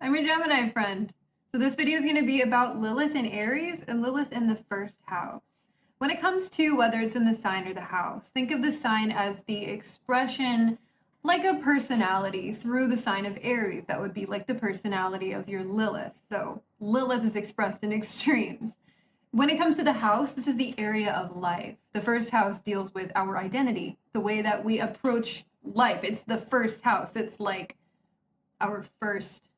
I'm your Gemini friend. So this video is going to be about Lilith in Aries and Lilith in the first house. When it comes to whether it's in the sign or the house, think of the sign as the expression, like a personality through the sign of Aries. That would be like the personality of your Lilith, though Lilith is expressed in extremes. When it comes to the house, this is the area of life. The first house deals with our identity, the way that we approach life. It's the first house. It's like our first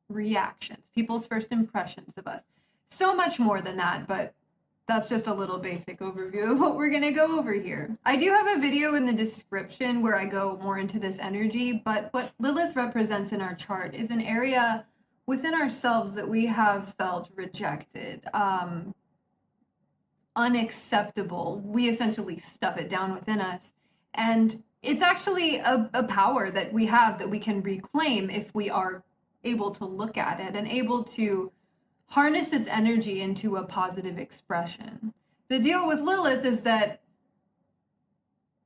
reactions, people's first impressions of us. So much more than that, but that's just a little basic overview of what we're going to go over here. I do have a video in the description where I go more into this energy, but what Lilith represents in our chart is an area within ourselves that we have felt rejected, unacceptable. We essentially stuff it down within us. And it's actually a power that we have that we can reclaim if we are able to look at it and able to harness its energy into a positive expression. The deal with Lilith is that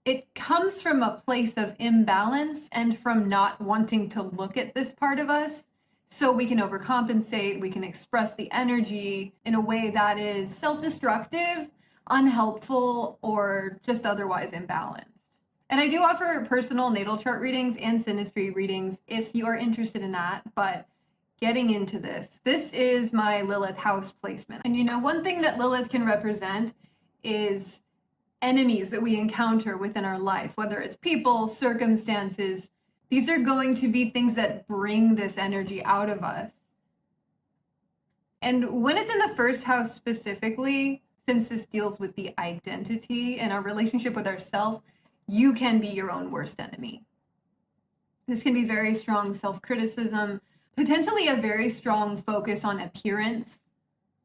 it comes from a place of imbalance and from not wanting to look at this part of us, so we can overcompensate, we can express the energy in a way that is self-destructive, unhelpful, or just otherwise imbalanced. And I do offer personal natal chart readings and synastry readings if you are interested in that, but getting into this is my Lilith house placement. And you know, one thing that Lilith can represent is enemies that we encounter within our life, whether it's people, circumstances. These are going to be things that bring this energy out of us. And when it's in the first house specifically, since this deals with the identity and our relationship with ourselves, you can be your own worst enemy. This can be very strong self-criticism, potentially a very strong focus on appearance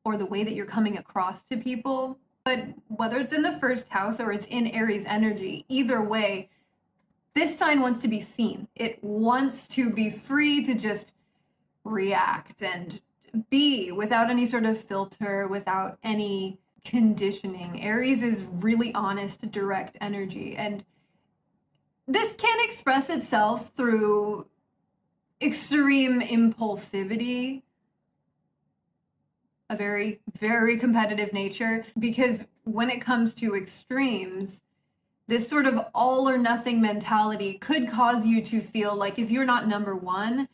or the way that you're coming across to people. But whether it's in the first house or it's in Aries energy, either way, this sign wants to be seen. It wants to be free to just react and be without any sort of filter, without any conditioning. Aries is really honest, direct energy. And this can express itself through extreme impulsivity, a very, very competitive nature, because when it comes to extremes, this sort of all or nothing mentality could cause you to feel like if you're not number one,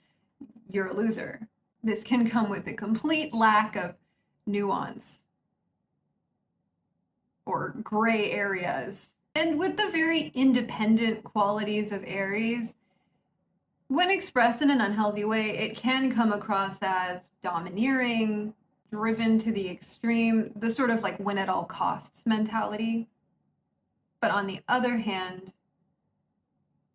you're a loser. This can come with a complete lack of nuance or gray areas. And with the very independent qualities of Aries, when expressed in an unhealthy way, it can come across as domineering, driven to the extreme, the sort of like win at all costs mentality. But on the other hand,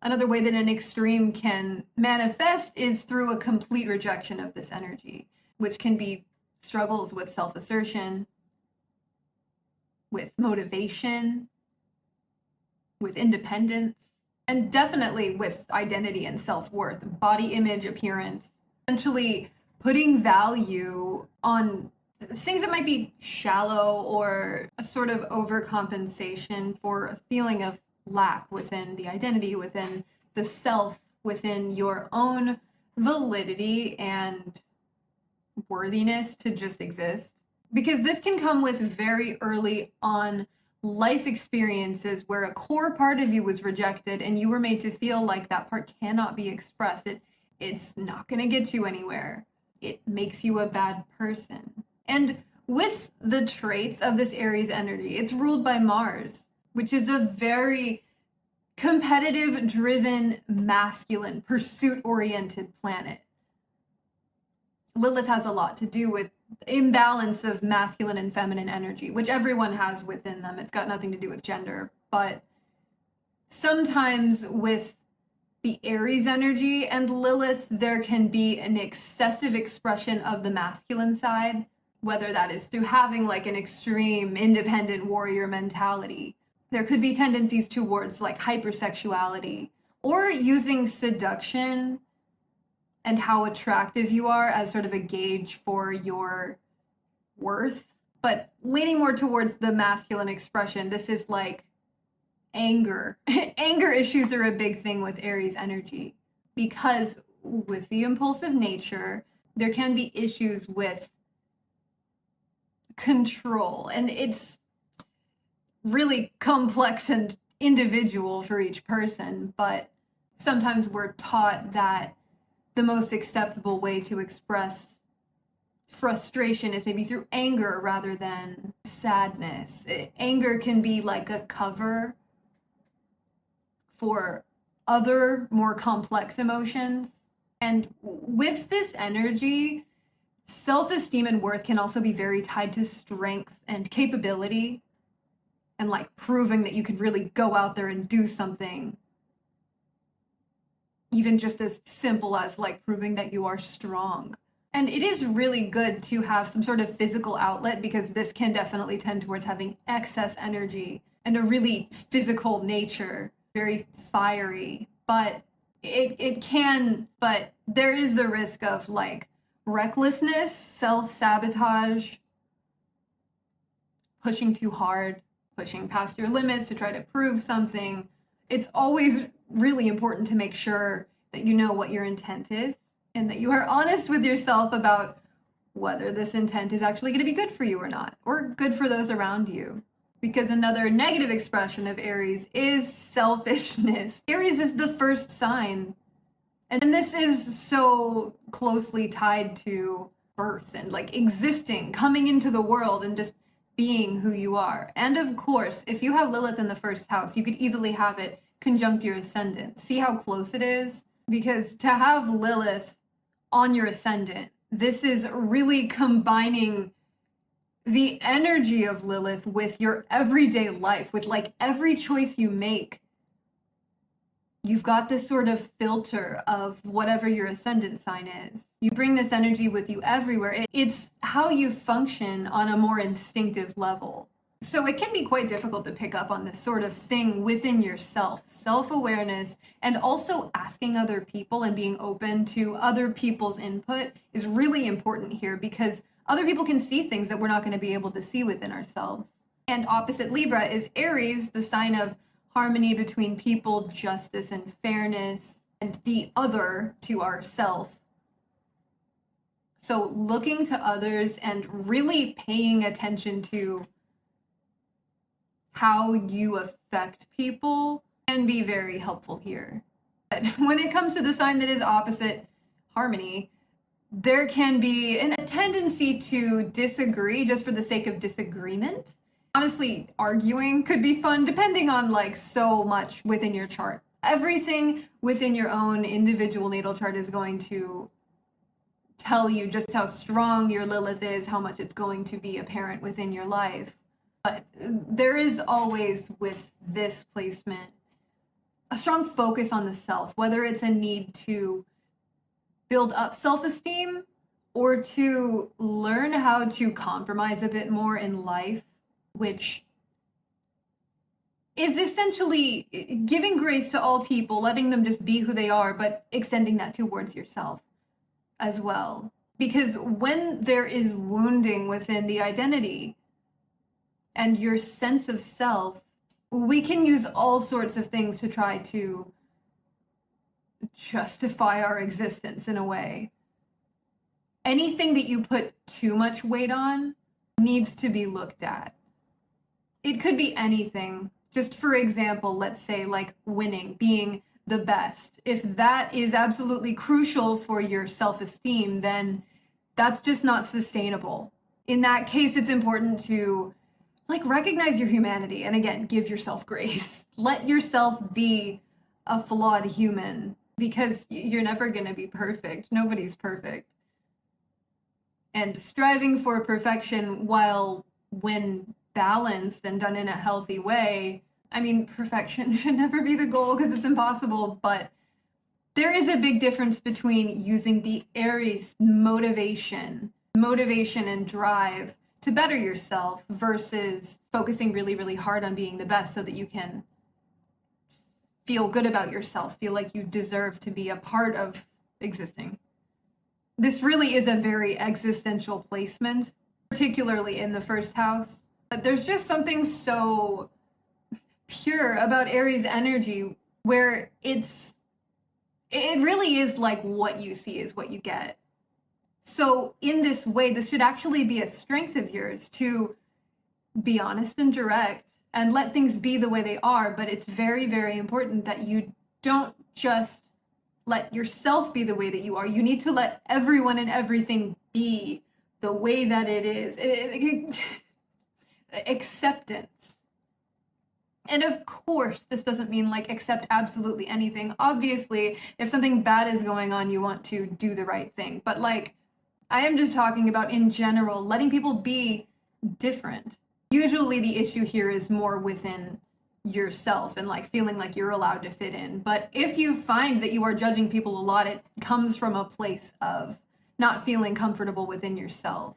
another way that an extreme can manifest is through a complete rejection of this energy, which can be struggles with self-assertion, with motivation, with independence, and definitely with identity and self-worth, body image, appearance, essentially putting value on things that might be shallow or a sort of overcompensation for a feeling of lack within the identity, within the self, within your own validity and worthiness to just exist. Because this can come with very early on life experiences where a core part of you was rejected and you were made to feel like that part cannot be expressed. It's not going to get you anywhere. It makes you a bad person. And with the traits of this Aries energy, it's ruled by Mars, which is a very competitive, driven, masculine, pursuit-oriented planet. Lilith has a lot to do with imbalance of masculine and feminine energy, which everyone has within them. It's got nothing to do with gender. But sometimes with the Aries energy and Lilith, there can be an excessive expression of the masculine side, whether that is through having like an extreme independent warrior mentality. There could be tendencies towards like hypersexuality or using seduction and how attractive you are as sort of a gauge for your worth. But leaning more towards the masculine expression, this is like anger. Anger issues are a big thing with Aries energy because with the impulsive nature. There can be issues with control, and it's really complex and individual for each person, but sometimes we're taught that the most acceptable way to express frustration is maybe through anger rather than sadness. Anger can be like a cover for other more complex emotions. And with this energy, self-esteem and worth can also be very tied to strength and capability, and like proving that you could really go out there and do something, even just as simple as like proving that you are strong. And it is really good to have some sort of physical outlet, because this can definitely tend towards having excess energy and a really physical nature, very fiery. But but there is the risk of like recklessness, self-sabotage, pushing too hard, pushing past your limits to try to prove something. It's always really important to make sure that you know what your intent is and that you are honest with yourself about whether this intent is actually going to be good for you or not, or good for those around you. Because another negative expression of Aries is selfishness. Aries is the first sign, and this is so closely tied to birth and like existing, coming into the world and just being who you are. And of course, if you have Lilith in the first house, you could easily have it conjunct your ascendant. See how close it is? Because to have Lilith on your ascendant, this is really combining the energy of Lilith with your everyday life, with like every choice you make. You've got this sort of filter of whatever your ascendant sign is. You bring this energy with you everywhere. It's how you function on a more instinctive level. So it can be quite difficult to pick up on this sort of thing within yourself. Self-awareness, and also asking other people and being open to other people's input is really important here, because other people can see things that we're not going to be able to see within ourselves. And opposite Libra is Aries, the sign of harmony between people, justice and fairness, and the other to ourself. So looking to others and really paying attention to how you affect people can be very helpful here. But when it comes to the sign that is opposite harmony, there can be a tendency to disagree just for the sake of disagreement. Honestly, arguing could be fun depending on like so much within your chart. Everything within your own individual natal chart is going to tell you just how strong your Lilith is, how much it's going to be apparent within your life. But there is always, with this placement, a strong focus on the self, whether it's a need to build up self-esteem or to learn how to compromise a bit more in life, which is essentially giving grace to all people, letting them just be who they are, but extending that towards yourself as well. Because when there is wounding within the identity and your sense of self, we can use all sorts of things to try to justify our existence in a way. Anything that you put too much weight on needs to be looked at. It could be anything. Just for example, let's say like winning, being the best. If that is absolutely crucial for your self-esteem, then that's just not sustainable. In that case, it's important to like recognize your humanity and again, give yourself grace. Let yourself be a flawed human, because you're never going to be perfect. Nobody's perfect. And striving for perfection, while when balanced and done in a healthy way, I mean, perfection should never be the goal because it's impossible, but there is a big difference between using the Aries motivation and drive to better yourself versus focusing really, really hard on being the best so that you can feel good about yourself, feel like you deserve to be a part of existing. This really is a very existential placement, particularly in the first house. But there's just something so pure about Aries energy where it's it really is like what you see is what you get. So in this way, this should actually be a strength of yours to be honest and direct and let things be the way they are. But it's very, very important that you don't just let yourself be the way that you are. You need to let everyone and everything be the way that it is. Acceptance. And of course, this doesn't mean like accept absolutely anything. Obviously, if something bad is going on, you want to do the right thing. But like, I am just talking about in general, letting people be different. Usually the issue here is more within yourself and like feeling like you're allowed to fit in. But if you find that you are judging people a lot, it comes from a place of not feeling comfortable within yourself.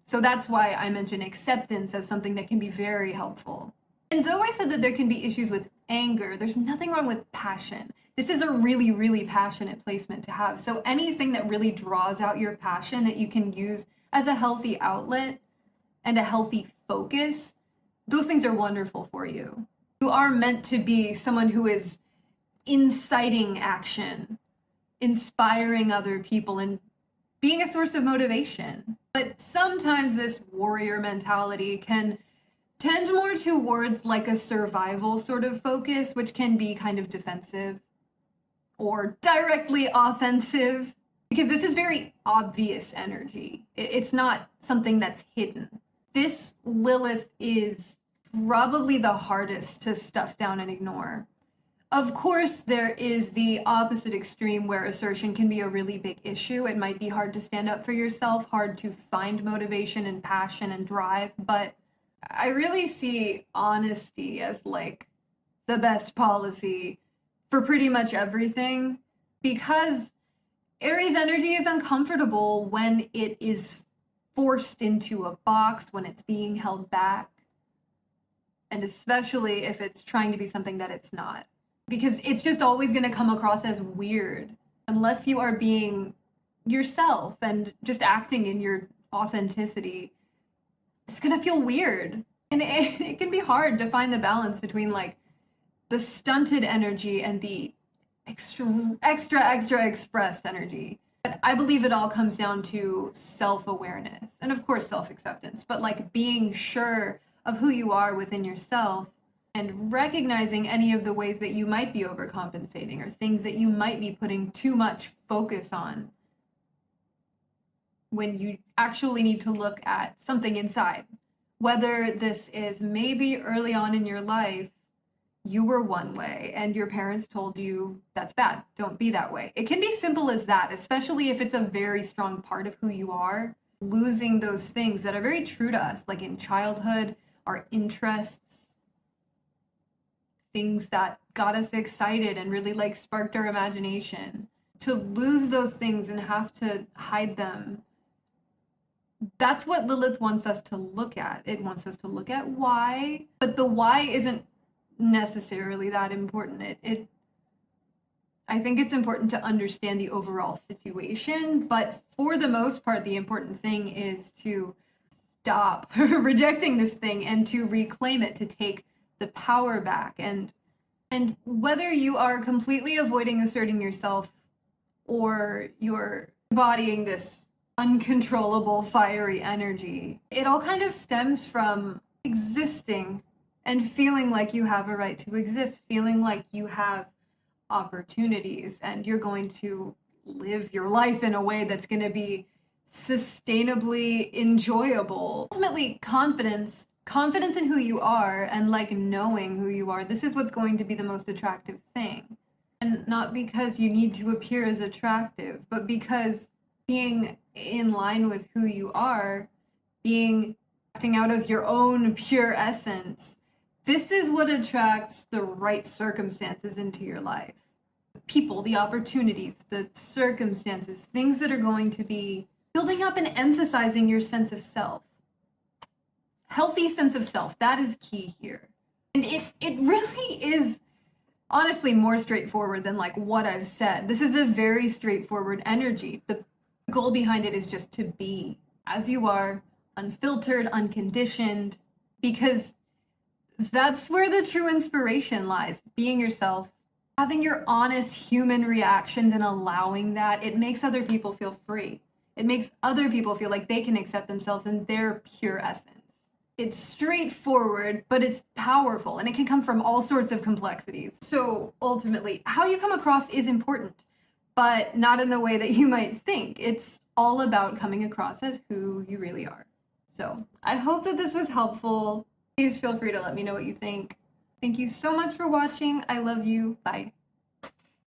So that's why I mention acceptance as something that can be very helpful. And though I said that there can be issues with anger, there's nothing wrong with passion. This is a really, really passionate placement to have. So anything that really draws out your passion that you can use as a healthy outlet and a healthy focus, those things are wonderful for you. You are meant to be someone who is inciting action, inspiring other people, and being a source of motivation. But sometimes this warrior mentality can tend more towards like a survival sort of focus, which can be kind of defensive or directly offensive, because this is very obvious energy. It's not something that's hidden. This Lilith is probably the hardest to stuff down and ignore. Of course, there is the opposite extreme where assertion can be a really big issue. It might be hard to stand up for yourself, hard to find motivation and passion and drive, but I really see honesty as like the best policy for pretty much everything, because Aries energy is uncomfortable when it is forced into a box, when it's being held back, and especially if it's trying to be something that it's not, because it's just always going to come across as weird unless you are being yourself and just acting in your authenticity. It's going to feel weird, and it can be hard to find the balance between like the stunted energy and the extra expressed energy. But I believe it all comes down to self-awareness and of course self-acceptance, but like being sure of who you are within yourself and recognizing any of the ways that you might be overcompensating or things that you might be putting too much focus on when you actually need to look at something inside. Whether this is maybe early on in your life, you were one way and your parents told you that's bad, don't be that way. It can be simple as that, especially if it's a very strong part of who you are. Losing those things that are very true to us, like in childhood, our interests, things that got us excited and really like sparked our imagination. To lose those things and have to hide them, that's what Lilith wants us to look at. It wants us to look at why, but the why isn't necessarily that important. I think it's important to understand the overall situation, but for the most part, the important thing is to stop rejecting this thing and to reclaim it, to take the power back. And whether you are completely avoiding asserting yourself or you're embodying this uncontrollable fiery energy, it all kind of stems from existing and feeling like you have a right to exist, feeling like you have opportunities and you're going to live your life in a way that's going to be sustainably enjoyable. Ultimately, confidence in who you are and like knowing who you are, this is what's going to be the most attractive thing. And not because you need to appear as attractive, but because being in line with who you are, acting out of your own pure essence, this is what attracts the right circumstances into your life. The people, the opportunities, the circumstances, things that are going to be building up and emphasizing your sense of self. Healthy sense of self, that is key here. And it really is honestly more straightforward than like what I've said. This is a very straightforward energy. The goal behind it is just to be as you are, unfiltered, unconditioned, because that's where the true inspiration lies. Being yourself, Having your honest human reactions and allowing that, it makes other people feel free. It makes other people feel like they can accept themselves in their pure essence. It's straightforward, but it's powerful, and it can come from all sorts of complexities. So ultimately, how you come across is important, but not in the way that you might think. It's all about coming across as who you really are. So I hope that this was helpful. Please feel free to let me know what you think. Thank you so much for watching. I love you. Bye.